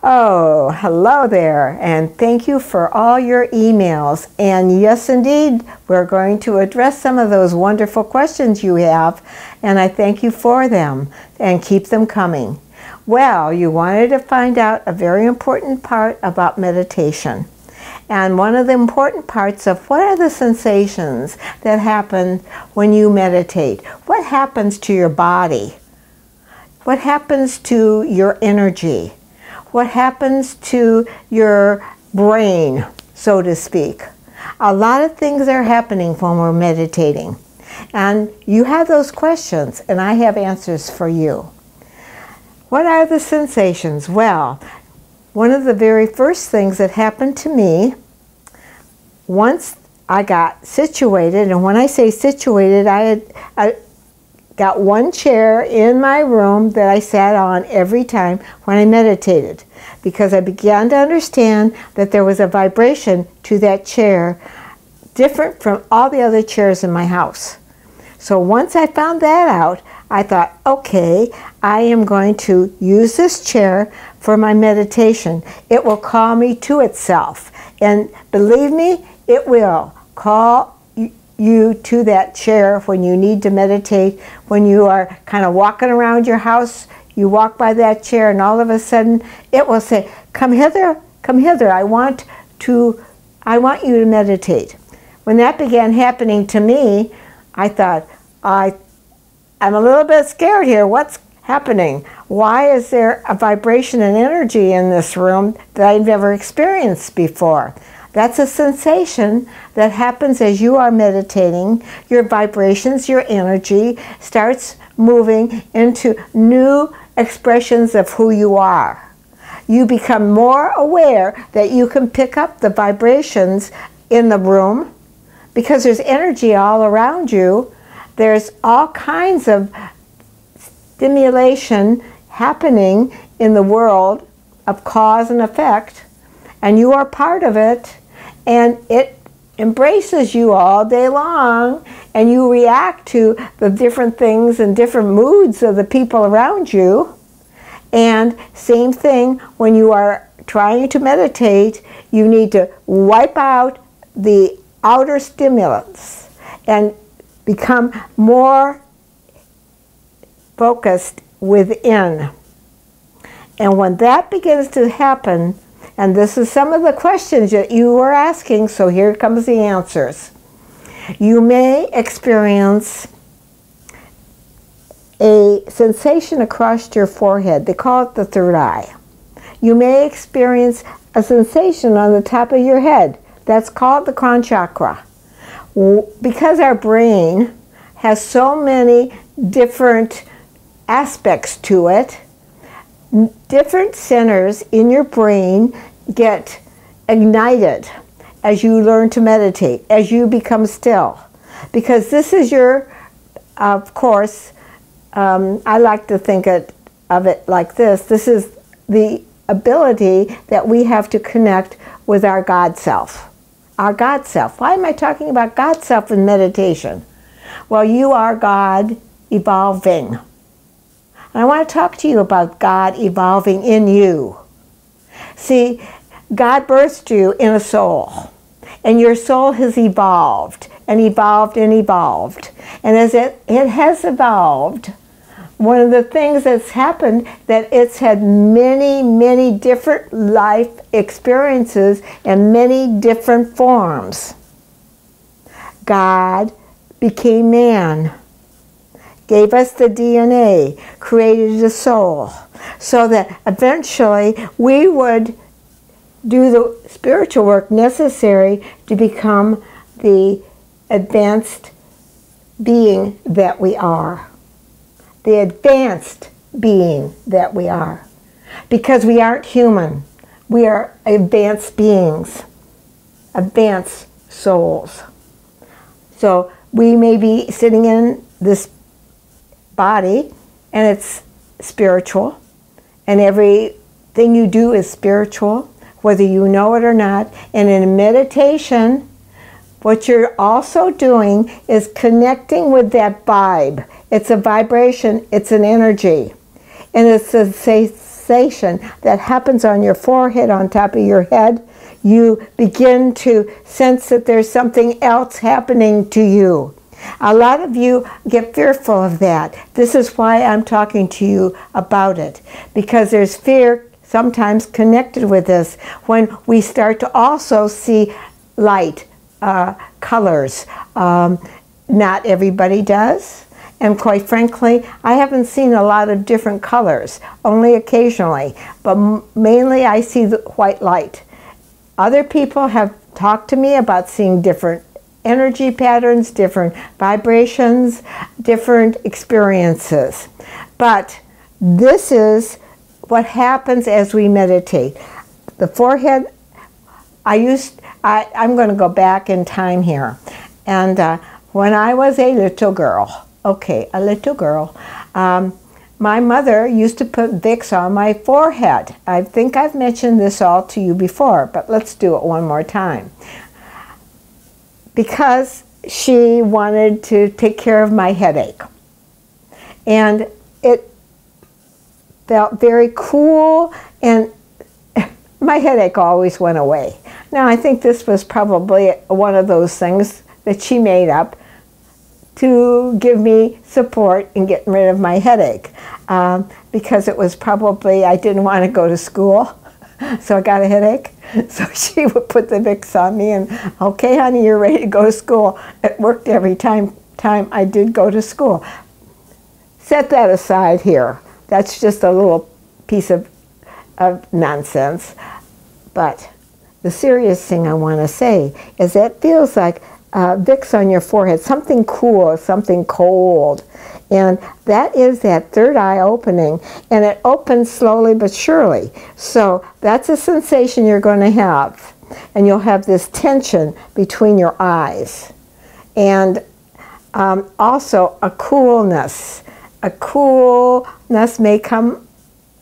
Oh, hello there, and thank you for all your emails. And yes, indeed, we're going to address some of those wonderful questions you have, and I thank you for them, and keep them coming. Well, you wanted to find out a very important part about meditation. And one of the important parts of what are the sensations that happen when you meditate? What happens to your body? What happens to your energy? What happens to your brain, so to speak? A lot of things are happening when we're meditating. And you have those questions, and I have answers for you. What are the sensations? Well, one of the very first things that happened to me, once I got situated, and when I say situated, I got one chair in my room that I sat on every time when I meditated, because I began to understand that there was a vibration to that chair different from all the other chairs in my house. So once I found that out, I thought, okay, I am going to use this chair for my meditation. It will call me to itself. And believe me, it will call you to that chair when you need to meditate, when you are kind of walking around your house, you walk by that chair and all of a sudden it will say, come hither, I want you to meditate. When that began happening to me, I thought, I'm a little bit scared here. What's happening? Why is there a vibration and energy in this room that I've never experienced before? That's a sensation that happens as you are meditating. Your vibrations, your energy starts moving into new expressions of who you are. You become more aware that you can pick up the vibrations in the room because there's energy all around you. There's all kinds of stimulation happening in the world of cause and effect, and you are part of it. And it embraces you all day long, and you react to the different things and different moods of the people around you. And same thing when you are trying to meditate, you need to wipe out the outer stimulants and become more focused within. And when that begins to happen, and this is some of the questions that you were asking, so here comes the answers. You may experience a sensation across your forehead. They call it the third eye. You may experience a sensation on the top of your head. That's called the crown chakra. Because our brain has so many different aspects to it, different centers in your brain get ignited as you learn to meditate, as you become still. Because this is your, of course, I like to think of it like this. This is the ability that we have to connect with our God self. Our God self. Why am I talking about God self in meditation? Well, you are God evolving. And I want to talk to you about God evolving in you. See, God birthed you in a soul, and your soul has evolved and evolved and evolved. And as it has evolved, one of the things that's happened, that it's had many, many different life experiences and many different forms. God became man, gave us the DNA, created a soul, so that eventually we would do the spiritual work necessary to become the advanced being that we are. The advanced being that we are. Because we aren't human. We are advanced beings, advanced souls. So we may be sitting in this body, and it's spiritual, and everything you do is spiritual, whether you know it or not. And in meditation, what you're also doing is connecting with that vibe. It's a vibration, it's an energy, and it's a sensation that happens on your forehead, on top of your head, you begin to sense that there's something else happening to you. A lot of you get fearful of that. This is why I'm talking to you about it, because there's fear sometimes connected with this when we start to also see light, colors. Not everybody does, and quite frankly, I haven't seen a lot of different colors, only occasionally, but mainly I see the white light. Other people have talked to me about seeing different energy patterns, different vibrations, different experiences. But this is what happens as we meditate. The forehead, I'm going to go back in time here. And when I was a little girl, my mother used to put Vicks on my forehead. I think I've mentioned this all to you before, but let's do it one more time. Because she wanted to take care of my headache. And it felt very cool, and my headache always went away. Now, I think this was probably one of those things that she made up to give me support in getting rid of my headache. Because it was probably, I didn't want to go to school, so I got a headache. So she would put the Vicks on me and, okay, honey, you're ready to go to school. It worked every time I did go to school. Set that aside here. That's just a little piece of nonsense. But the serious thing I want to say is that it feels like Vicks on your forehead, something cool, something cold. And that is that third eye opening, and it opens slowly but surely. So that's a sensation you're going to have. And you'll have this tension between your eyes. And also a coolness. A coolness may come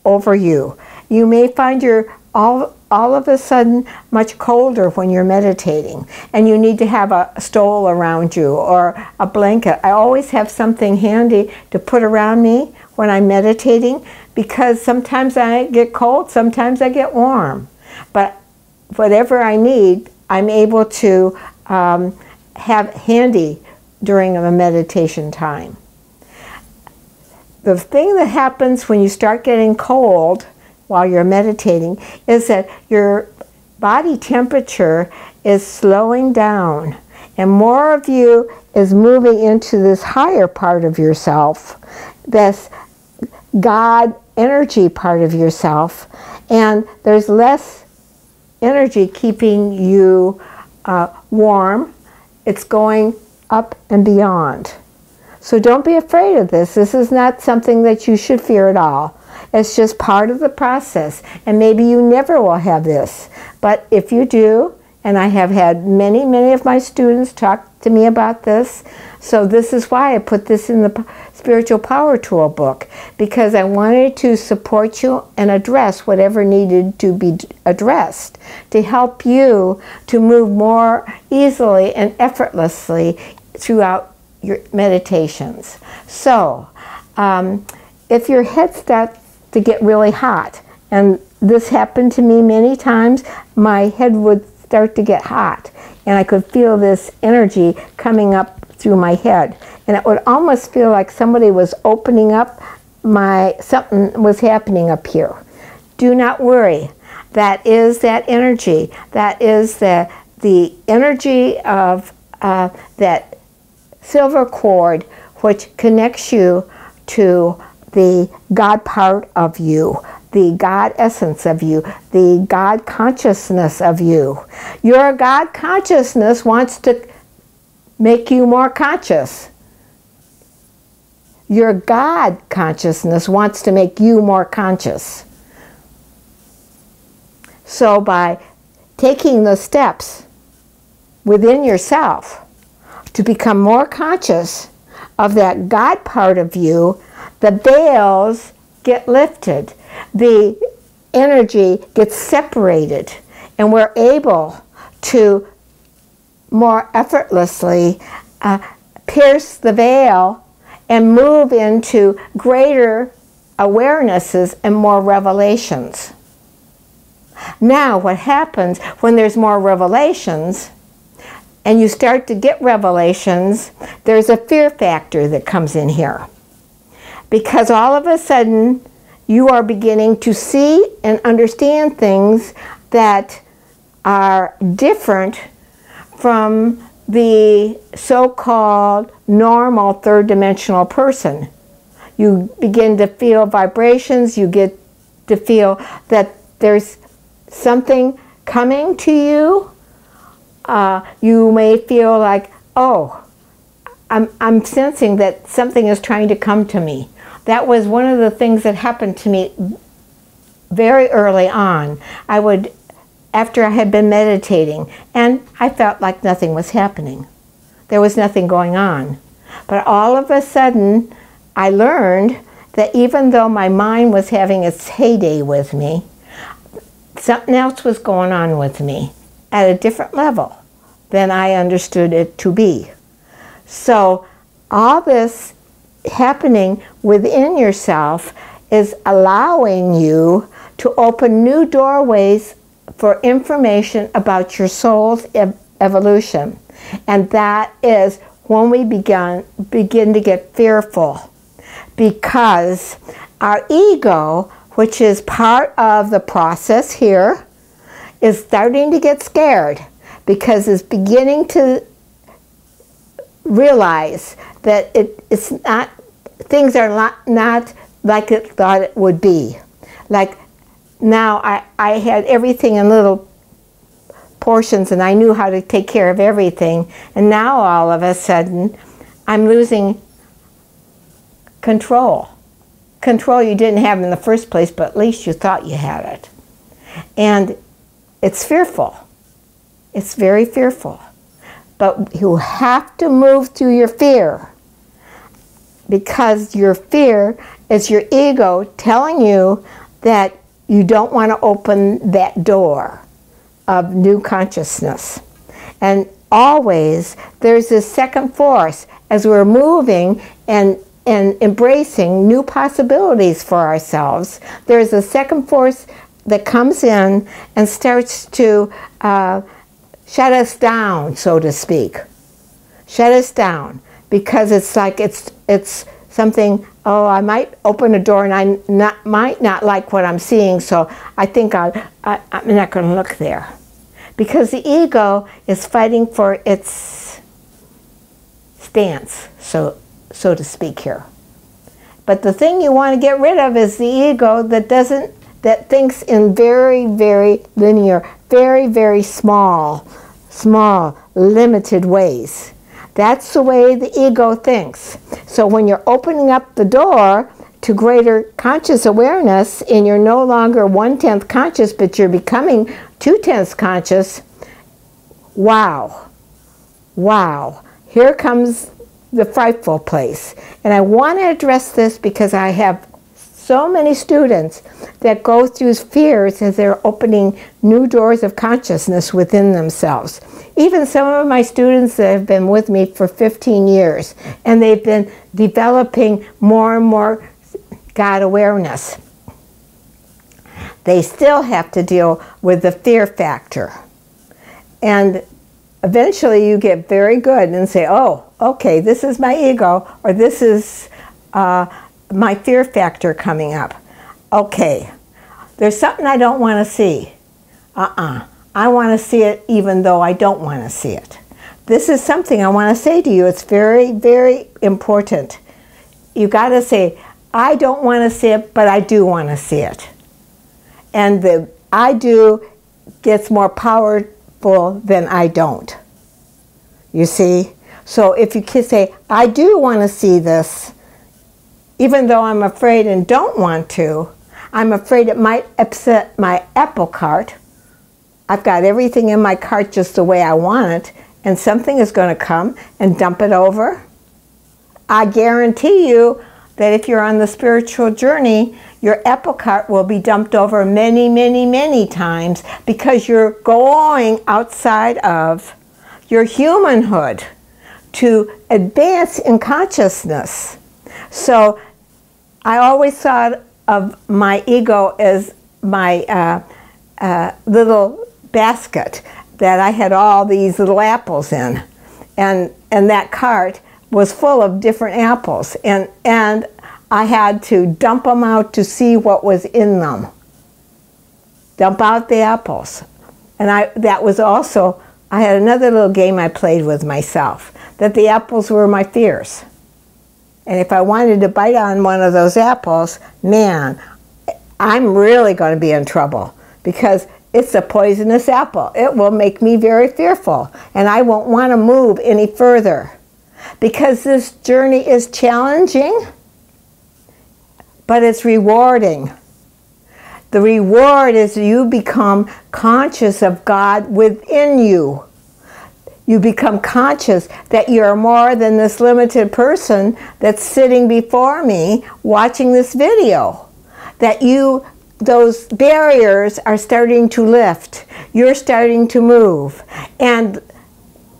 over you. You may find you're all of a sudden much colder when you're meditating, and you need to have a stole around you or a blanket. I always have something handy to put around me when I'm meditating, because sometimes I get cold, sometimes I get warm. But whatever I need, I'm able to have handy during the meditation time. The thing that happens when you start getting cold while you're meditating is that your body temperature is slowing down, and more of you is moving into this higher part of yourself, this God energy part of yourself, and there's less energy keeping you warm. It's going up and beyond. So don't be afraid of this. This is not something that you should fear at all. It's just part of the process, and maybe you never will have this. But if you do, and I have had many of my students talk to me about this, so this is why I put this in the Spiritual Power Tool book, because I wanted to support you and address whatever needed to be addressed to help you to move more easily and effortlessly throughout your meditations. So, if your head starts to get really hot, and this happened to me many times, my head would start to get hot, and I could feel this energy coming up through my head, and it would almost feel like somebody was opening up something was happening up here. Do not worry. That is that energy. That is the energy of that silver cord, which connects you to the God part of you, the God essence of you, the God consciousness of you. Your God consciousness wants to make you more conscious. Your God consciousness wants to make you more conscious. So by taking the steps within yourself to become more conscious of that God part of you, the veils get lifted, the energy gets separated, and we're able to more effortlessly pierce the veil and move into greater awarenesses and more revelations. Now, what happens when there's more revelations, and you start to get revelations, there's a fear factor that comes in here. Because all of a sudden, you are beginning to see and understand things that are different from the so-called normal third-dimensional person. You begin to feel vibrations, you get to feel that there's something coming to you. You may feel like, oh, I'm sensing that something is trying to come to me. That was one of the things that happened to me very early on. After I had been meditating, and I felt like nothing was happening. There was nothing going on. But all of a sudden, I learned that even though my mind was having its heyday with me, something else was going on with me at a different level than I understood it to be. So all this happening within yourself is allowing you to open new doorways for information about your soul's evolution. And that is when we begin to get fearful, because our ego, which is part of the process here, is starting to get scared because it's beginning to realize that things are not like it thought it would be. Like now I had everything in little portions and I knew how to take care of everything, and now all of a sudden I'm losing control. Control you didn't have in the first place, but at least you thought you had it. And it's fearful. It's very fearful. But you have to move through your fear, because your fear is your ego telling you that you don't want to open that door of new consciousness. And always there's this second force as we're moving and embracing new possibilities for ourselves. There's a second force that comes in and starts to shut us down, so to speak. Shut us down, because it's like it's something, oh, I might open a door and I might not like what I'm seeing, so I think I'm not going to look there. Because the ego is fighting for its stance, so to speak here. But the thing you want to get rid of is the ego that thinks in very, very linear, very, very small, limited ways. That's the way the ego thinks. So when you're opening up the door to greater conscious awareness, and you're no longer 1/10 conscious, but you're becoming 2/10 conscious, wow, here comes the frightful place. And I want to address this because I have so many students that go through fears as they're opening new doors of consciousness within themselves. Even some of my students that have been with me for 15 years, and they've been developing more and more God awareness, they still have to deal with the fear factor. And eventually you get very good and say, oh, okay, this is my ego, or this is my fear factor coming up. Okay, there's something I don't want to see. I want to see it even though I don't want to see it. This is something I want to say to you. It's very, very important. You got to say, I don't want to see it, but I do want to see it. And the I do gets more powerful than I don't. You see? So if you can say, I do want to see this, even though I'm afraid and don't want to, I'm afraid it might upset my apple cart. I've got everything in my cart just the way I want it, and something is going to come and dump it over. I guarantee you that if you're on the spiritual journey, your apple cart will be dumped over many, many, many times, because you're going outside of your humanhood to advance in consciousness. So I always thought of my ego as my little basket that I had all these little apples in. And that cart was full of different apples. And I had to dump them out to see what was in them. Dump out the apples. And that was also, I had another little game I played with myself, that the apples were my fears. And if I wanted to bite on one of those apples, man, I'm really going to be in trouble, because it's a poisonous apple. It will make me very fearful, and I won't want to move any further, because this journey is challenging, but it's rewarding. The reward is you become conscious of God within you. You become conscious that you're more than this limited person that's sitting before me watching this video. That those barriers are starting to lift. You're starting to move. And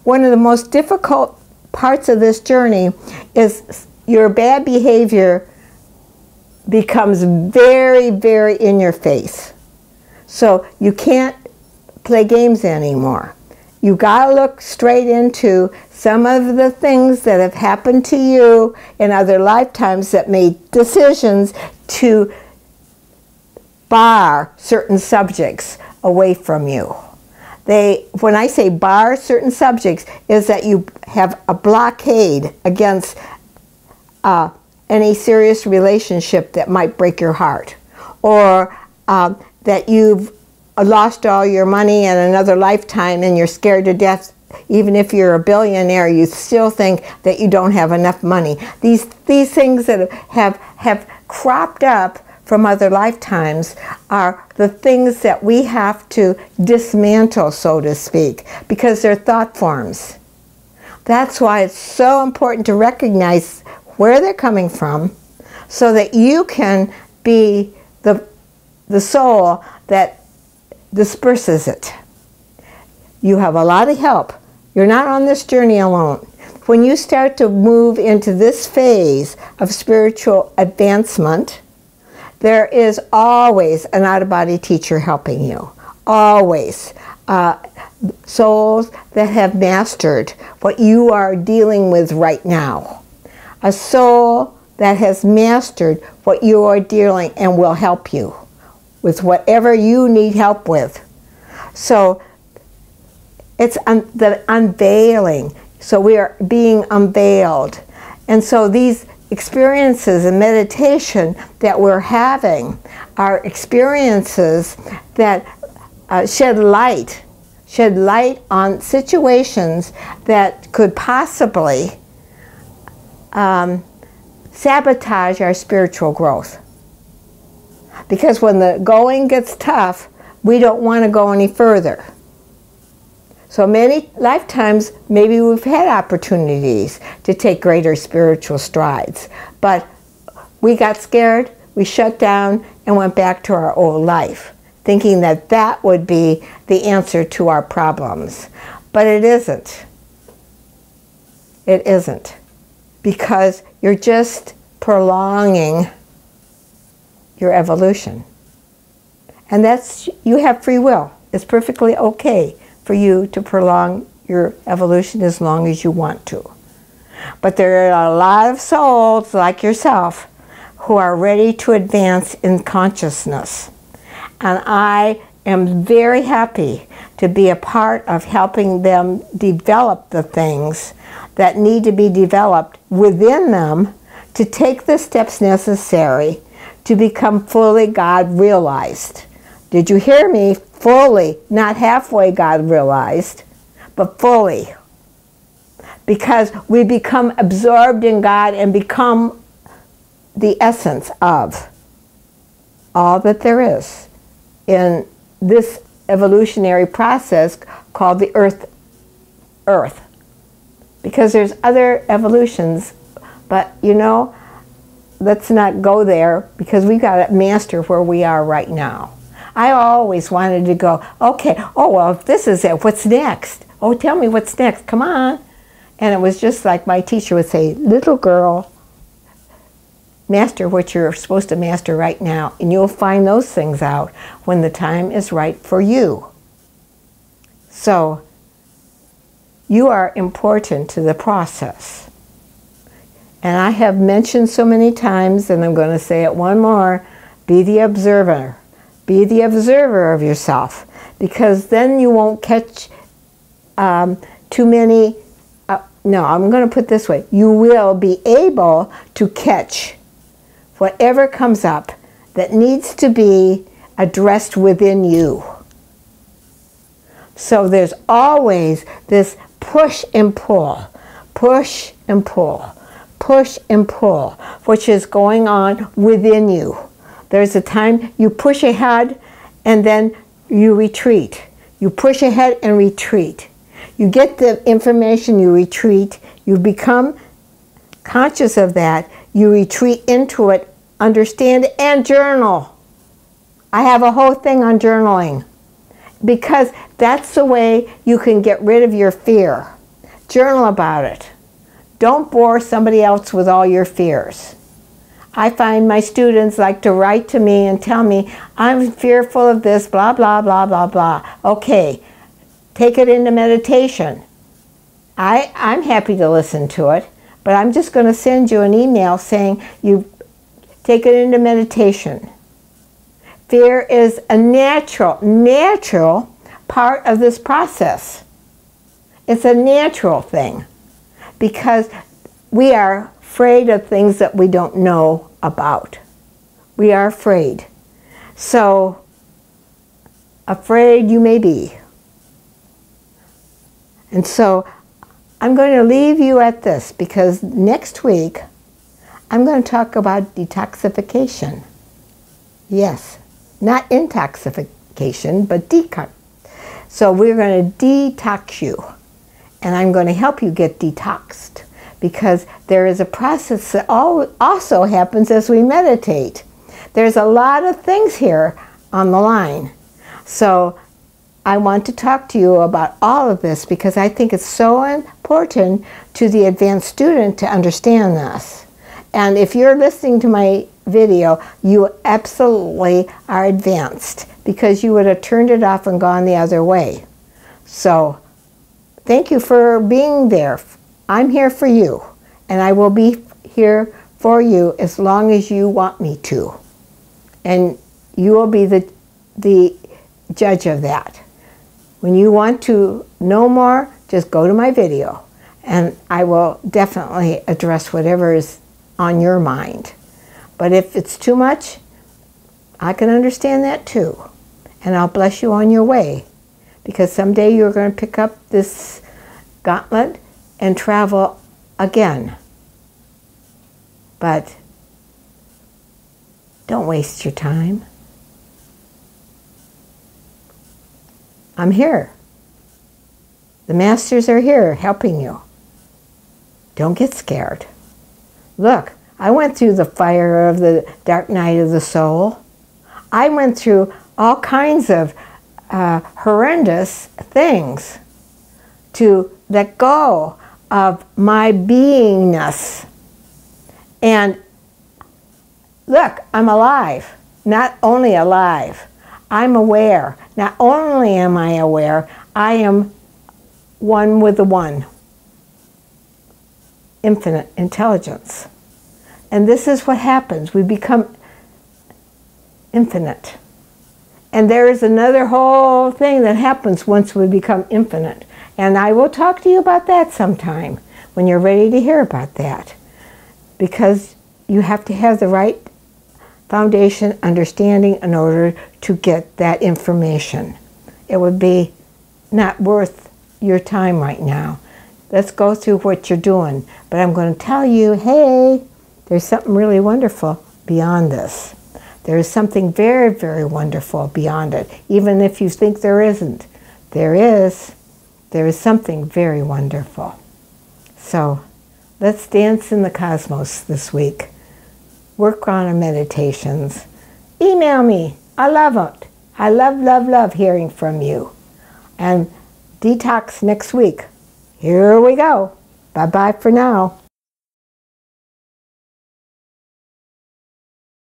one of the most difficult parts of this journey is your bad behavior becomes very, very in your face. So you can't play games anymore. You gotta look straight into some of the things that have happened to you in other lifetimes that made decisions to bar certain subjects away from you. When I say bar certain subjects, is that you have a blockade against any serious relationship that might break your heart, or that you've lost all your money in another lifetime and you're scared to death. Even if you're a billionaire, you still think that you don't have enough money. These things that have cropped up from other lifetimes are the things that we have to dismantle, so to speak, because they're thought forms. That's why it's so important to recognize where they're coming from, so that you can be the soul that disperses it. You have a lot of help. You're not on this journey alone. When you start to move into this phase of spiritual advancement, there is always an out-of-body teacher helping you. Always. Souls that have mastered what you are dealing with right now. A soul that has mastered what you are dealing and will help you with whatever you need help with. So it's the unveiling. So we are being unveiled. And so these experiences in meditation that we're having are experiences that shed light on situations that could possibly sabotage our spiritual growth. Because when the going gets tough, we don't want to go any further. So many lifetimes, maybe we've had opportunities to take greater spiritual strides, but we got scared, we shut down, and went back to our old life, thinking that that would be the answer to our problems. But it isn't. It isn't. Because you're just prolonging your evolution. And you have free will. It's perfectly okay for you to prolong your evolution as long as you want to. But there are a lot of souls like yourself who are ready to advance in consciousness. And I am very happy to be a part of helping them develop the things that need to be developed within them to take the steps necessary to become fully God realized. Did you hear me? Fully, not halfway God realized, but fully. Because we become absorbed in God and become the essence of all that there is in this evolutionary process called the Earth. Because there's other evolutions, but you know, let's not go there, because we've got to master where we are right now. I always wanted to go, okay, oh well, if this is it, what's next? Oh, tell me what's next, come on. And it was just like my teacher would say, little girl, master what you're supposed to master right now, and you'll find those things out when the time is right for you. So, you are important to the process. And I have mentioned so many times, and I'm going to say it one more, be the observer. Be the observer of yourself, because then you won't catch too many, no, I'm going to put it this way, you will be able to catch whatever comes up that needs to be addressed within you. So there's always this push and pull, push and pull, push and pull, which is going on within you. There's a time you push ahead and then you retreat. You push ahead and retreat. You get the information, you retreat, you become conscious of that, you retreat into it, understand it, and journal. I have a whole thing on journaling, because that's the way you can get rid of your fear. Journal about it. Don't bore somebody else with all your fears. I find my students like to write to me and tell me, I'm fearful of this, blah, blah, blah, blah, blah. Okay, take it into meditation. I'm happy to listen to it, but I'm just going to send you an email saying you take it into meditation. Fear is a natural part of this process. It's a natural thing, because we are afraid of things that we don't know about. We are afraid. So, afraid you may be. And so, I'm going to leave you at this, because next week, I'm going to talk about detoxification. Yes, not intoxication, but detox. So we're going to detox you, and I'm going to help you get detoxed, because there is a process that also happens as we meditate. There's a lot of things here on the line. So I want to talk to you about all of this, because I think it's so important to the advanced student to understand this. And if you're listening to my video, you absolutely are advanced, because you would have turned it off and gone the other way. So thank you for being there. I'm here for you, and I will be here for you as long as you want me to. And you will be the judge of that. When you want to know more, just go to my video, and I will definitely address whatever is on your mind. But if it's too much, I can understand that too. And I'll bless you on your way, because someday you're going to pick up this gauntlet and travel again. But don't waste your time. I'm here. The masters are here helping you. Don't get scared. Look, I went through the fire of the dark night of the soul. I went through all kinds of horrendous things to let go of my beingness. And look, I'm alive. Not only alive, I'm aware. Not only am I aware, I am one with the one. Infinite intelligence. And this is what happens. We become infinite. And there is another whole thing that happens once we become infinite. And I will talk to you about that sometime when you're ready to hear about that. Because you have to have the right foundation, understanding in order to get that information. It would be not worth your time right now. Let's go through what you're doing. But I'm going to tell you, hey, there's something really wonderful beyond this. There is something very, very wonderful beyond it. Even if you think there isn't, there is. There is something very wonderful. So let's dance in the cosmos this week. Work on our meditations. Email me. I love it. I love, love, love hearing from you. And detox next week. Here we go. Bye-bye for now.